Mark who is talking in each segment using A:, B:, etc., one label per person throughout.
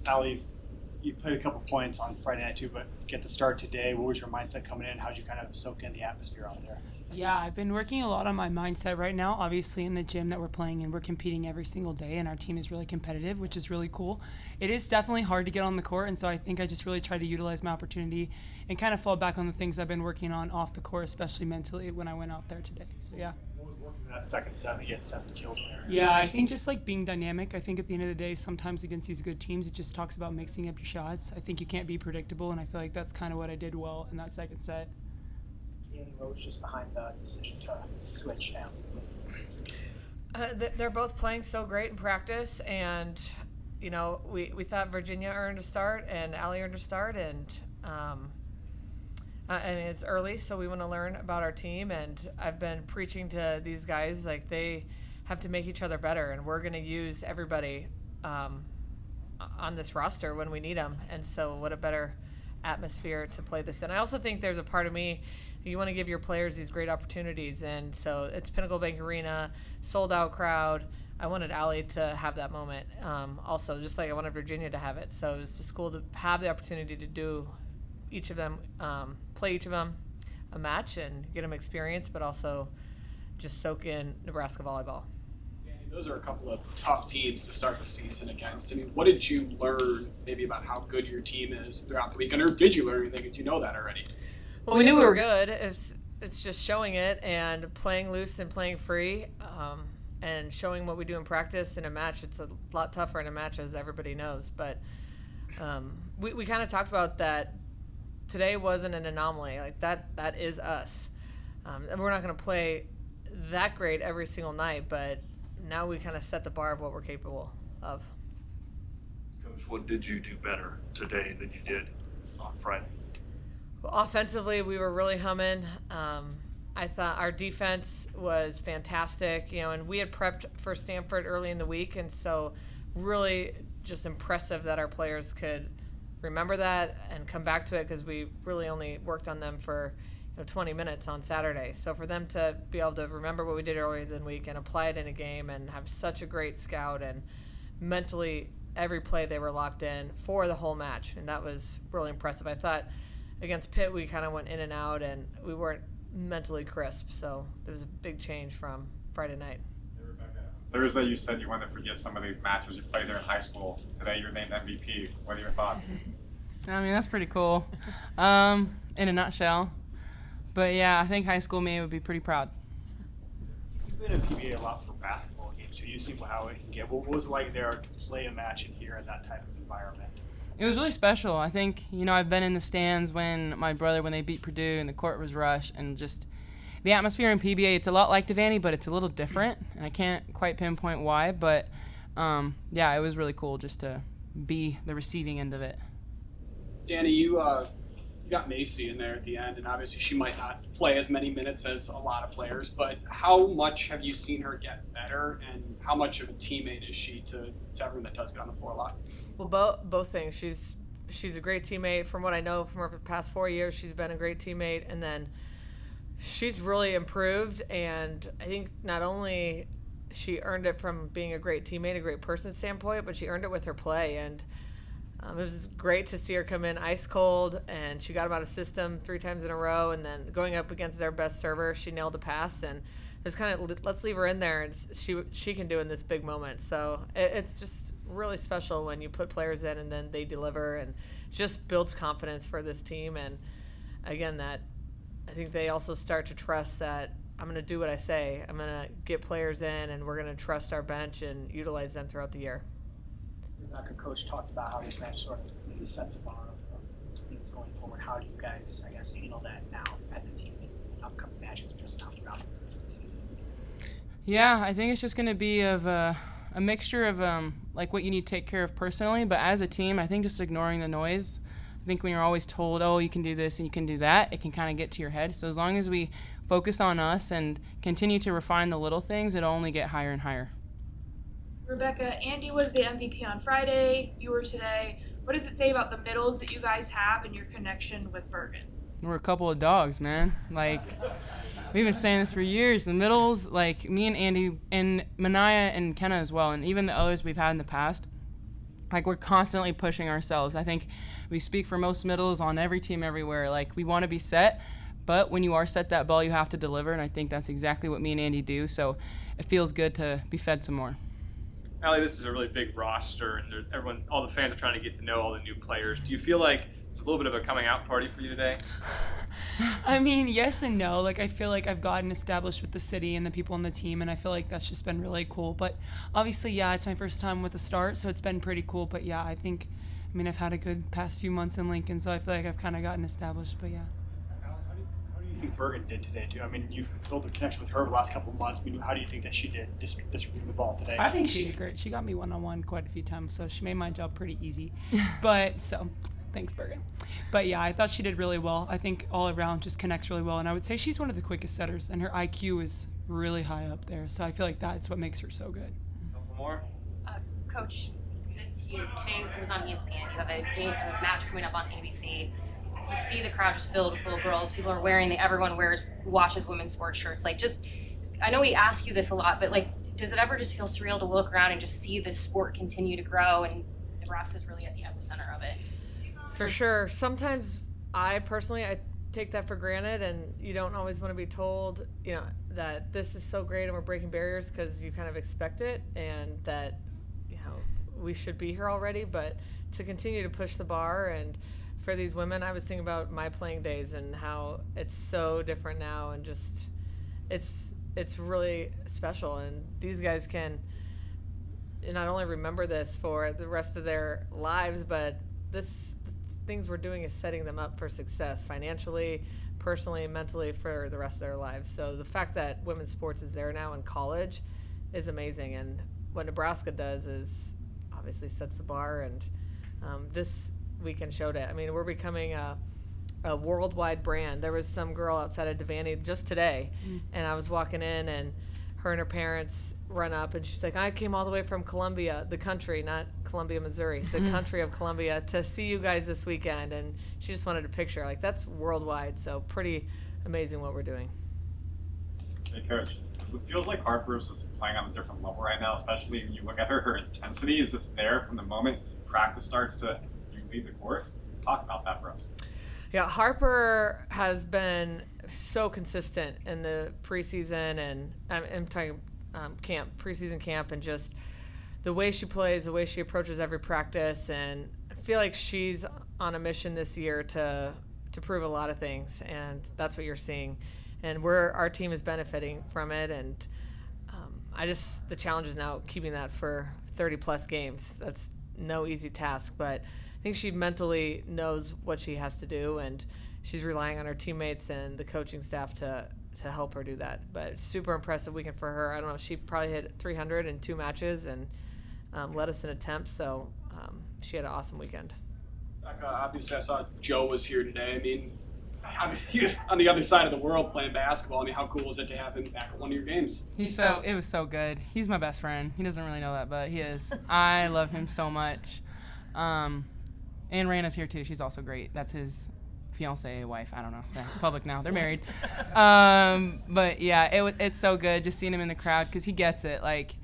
A: Allie, you played a couple points on Friday night too, but get the start today. What was your mindset coming in? How'd you kind of soak in the atmosphere out there?
B: Yeah, I've been working a lot on my mindset right now. Obviously, in the gym that we're playing in, we're competing every single day, and our team is really competitive, which is really cool. It is definitely hard to get on the court, and so I think I just really try to utilize my opportunity and kind of fall back on the things I've been working on off the court, especially mentally when I went out there today. So, yeah.
A: What was working in that second set? You had 7 kills there.
B: Yeah, I think just like being dynamic. I think at the end of the day, sometimes against these good teams, it just talks about mixing up your shots. I think you can't be predictable, and I feel like that's kind of what I did well in that second set.
C: What was just behind the decision to switch out?
D: They're both playing so great in practice, and we thought Virginia earned a start and Allie earned a start, and it's early, so we want to learn about our team. And I've been preaching to these guys like they have to make each other better, and we're going to use everybody on this roster when we need them. And so, what a better atmosphere to play this in. I also think there's a part of me. You want to give your players these great opportunities, and so it's Pinnacle Bank Arena, sold-out crowd. I wanted Allie to have that moment also, just like I wanted Virginia to have it. So it was just cool to have the opportunity to do each of them, play each of them a match and get them experience, but also just soak in Nebraska volleyball.
E: Danny, those are a couple of tough teams to start the season against. I mean, what did you learn maybe about how good your team is throughout the weekend, or did you learn anything? Did you know that already?
D: Well, we knew we were good. It's just showing it and playing loose and playing free, and showing what we do in practice in a match. It's a lot tougher in a match, as everybody knows. But we kind of talked about that. Today wasn't an anomaly. Like that is us. And we're not going to play that great every single night, but now we kind of set the bar of what we're capable of.
F: Coach, what did you do better today than you did on Friday?
D: Well, offensively, we were really humming. I thought our defense was fantastic, and we had prepped for Stanford early in the week, and so really just impressive that our players could remember that and come back to it, because we really only worked on them for 20 minutes on Saturday. So for them to be able to remember what we did earlier in the week and apply it in a game and have such a great scout, and mentally every play they were locked in for the whole match, and that was really impressive. I thought against Pitt, we kind of went in and out, and we weren't mentally crisp. So there was a big change from Friday night.
G: Hey, Rebecca. Thursday, you said you wanted to forget some of these matches you played there in high school. Today, you're named MVP. What are your thoughts?
H: I mean, that's pretty cool, in a nutshell. But yeah, I think high school me would be pretty proud.
A: You've been in PBA a lot for basketball games too. You see how it can get. What was it like there to play a match in here in that type of environment?
H: It was really special. I think, I've been in the stands when they beat Purdue and the court was rushed, and just the atmosphere in PBA, it's a lot like Devaney, but it's a little different, and I can't quite pinpoint why, but yeah, it was really cool just to be the receiving end of it.
E: Danny, you got Macy in there at the end, and obviously she might not play as many minutes as a lot of players, but how much have you seen her get better, and how much of a teammate is she to everyone that does get on the floor a lot?
D: Well, both things. She's a great teammate. From what I know from her past 4 years, she's been a great teammate, and then she's really improved, and I think not only she earned it from being a great teammate, a great person standpoint, but she earned it with her play, and it was great to see her come in ice cold, and she got them out of system 3 times in a row, and then going up against their best server, she nailed a pass, and there's kind of, let's leave her in there, and she can do in this big moment. So it's just really special when you put players in and then they deliver, and just builds confidence for this team. And again, that I think they also start to trust that I'm going to do what I say. I'm going to get players in, and we're going to trust our bench and utilize them throughout the year.
C: Rebecca, Coach talked about how this match sort of really set the bar of things going forward. How do you guys, I guess, handle that now as a team in upcoming matches, or just now throughout the rest of the season?
H: Yeah, I think it's just going to be of a mixture of like what you need to take care of personally, but as a team, I think just ignoring the noise. I think when you're always told, oh, you can do this and you can do that, it can kind of get to your head. So as long as we focus on us and continue to refine the little things, it'll only get higher and higher.
I: Rebecca, Andy was the MVP on Friday. You were today. What does it say about the middles that you guys have and your connection with Bergen?
H: We're a couple of dogs, man. Like, we've been saying this for years. The middles, like me and Andy and Manaya and Kenna as well, and even the others we've had in the past, Like, we're constantly pushing ourselves. I think we speak for most middles on every team everywhere. Like, we want to be set, but when you are set that ball, you have to deliver, and I think that's exactly what me and Andy do. So it feels good to be fed some more.
J: Allie, this is a really big roster, and all the fans are trying to get to know all the new players. Do you feel like it's a little bit of a coming out party for you today?
B: I mean, yes and no. Like, I feel like I've gotten established with the city and the people on the team, and I feel like that's just been really cool. But obviously, yeah, it's my first time with the start, so it's been pretty cool. But yeah, I've had a good past few months in Lincoln, so I feel like I've kind of gotten established. But yeah.
A: How do you think Bergen did today, too? I mean, you've built a connection with her the last couple of months. I mean, how do you think that she did distributing the ball today?
B: I think she did great. She got me one-on-one quite a few times, so she made my job pretty easy. But so, thanks, Bergen. But yeah, I thought she did really well. I think all around just connects really well, and I would say she's one of the quickest setters, and her IQ is really high up there. So I feel like that's what makes her so good.
J: A couple more?
K: Coach, today it was on ESPN. You have a match coming up on AVCA. You see the crowd just filled with little girls. People are everyone watches women's sports shirts. Like, I know we ask you this a lot, but like, does it ever just feel surreal to look around and just see this sport continue to grow, and Nebraska's really at the epicenter of it?
D: For sure. Sometimes I take that for granted, and you don't always want to be told, that this is so great and we're breaking barriers, because you kind of expect it and that, we should be here already. But to continue to push the bar, and for these women, I was thinking about my playing days and how it's so different now, and just it's really special, and these guys can not only remember this for the rest of their lives, but the things we're doing is setting them up for success financially, personally, mentally, for the rest of their lives. So the fact that women's sports is there now in college is amazing, and what Nebraska does is obviously sets the bar, and this weekend showed it. I mean, we're becoming a worldwide brand. There was some girl outside of Devaney just today, and I was walking in, and her and her parents run up, and she's like, I came all the way from Columbia, the country, not Columbia, Missouri, the country of Columbia, to see you guys this weekend. And she just wanted a picture. Like, that's worldwide, so pretty amazing what we're doing.
G: Hey, Coach, it feels like Harper is just playing on a different level right now, especially when you look at her intensity is just there from the moment practice starts to you leave the court. Talk about that for us.
D: Yeah, Harper has been so consistent in the preseason, and I'm talking preseason camp, and just the way she plays, the way she approaches every practice, and I feel like she's on a mission this year to prove a lot of things, and that's what you're seeing. And our team is benefiting from it, and the challenge is now keeping that for 30-plus games. That's no easy task, but I think she mentally knows what she has to do, and she's relying on her teammates and the coaching staff to help her do that. But super impressive weekend for her. I don't know, she probably hit 300 in 2 matches and led us in attempts, so she had an awesome weekend.
E: Obviously, I saw Joe was here today. I mean, he was on the other side of the world playing basketball. I mean, how cool is it to have him back at one of your games?
H: It was so good. He's my best friend. He doesn't really know that, but he is. I love him so much. And Raina's here too. She's also great. That's his fiance, wife. I don't know. Yeah, it's public now. They're married. But yeah, it's so good just seeing him in the crowd, because he gets it. Like,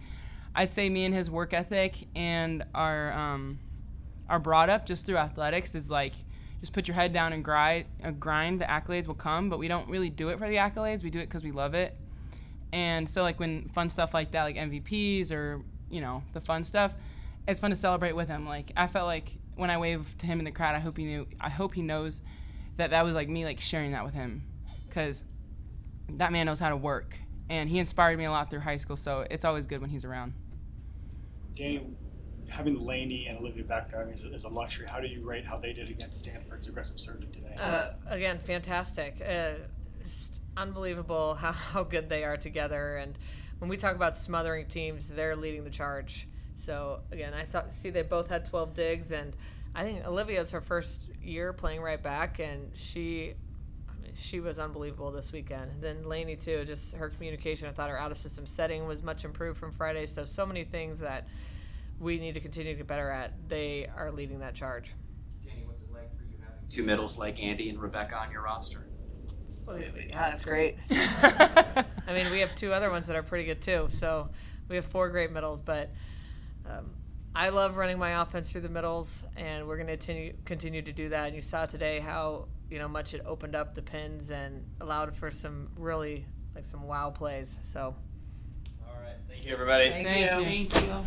H: I'd say me and his work ethic and our brought up just through athletics is like, just put your head down and grind. The accolades will come, but we don't really do it for the accolades. We do it because we love it. And so, like, when fun stuff like that, like MVPs or, the fun stuff, it's fun to celebrate with him. Like, I felt like when I waved to him in the crowd, I hope he knows that was like me, like, sharing that with him, because that man knows how to work, and he inspired me a lot through high school. So it's always good when he's around.
A: Danny, having Lainey and Olivia back there, I mean, is a luxury. How do you rate how they did against Stanford's aggressive serving today?
D: Again, fantastic. Just unbelievable how good they are together. And when we talk about smothering teams, they're leading the charge. So again, they both had 12 digs, and I think Olivia's her first year playing right back, and she was unbelievable this weekend. And then Lainey too, just her communication. I thought her out of system setting was much improved from Friday. So many things that we need to continue to get better at. They are leading that charge.
L: Danny, what's it like for you having 2 middles like Andy and Rebecca on your roster?
D: Well, yeah, that's great. I mean, we have 2 other ones that are pretty good too. So we have 4 great middles, but I love running my offense through the middles, and we're going to continue to do that. And you saw today how much it opened up the pins and allowed for some really some wow plays. So.
J: All right, thank you everybody.
D: Thank you.
B: Thank you.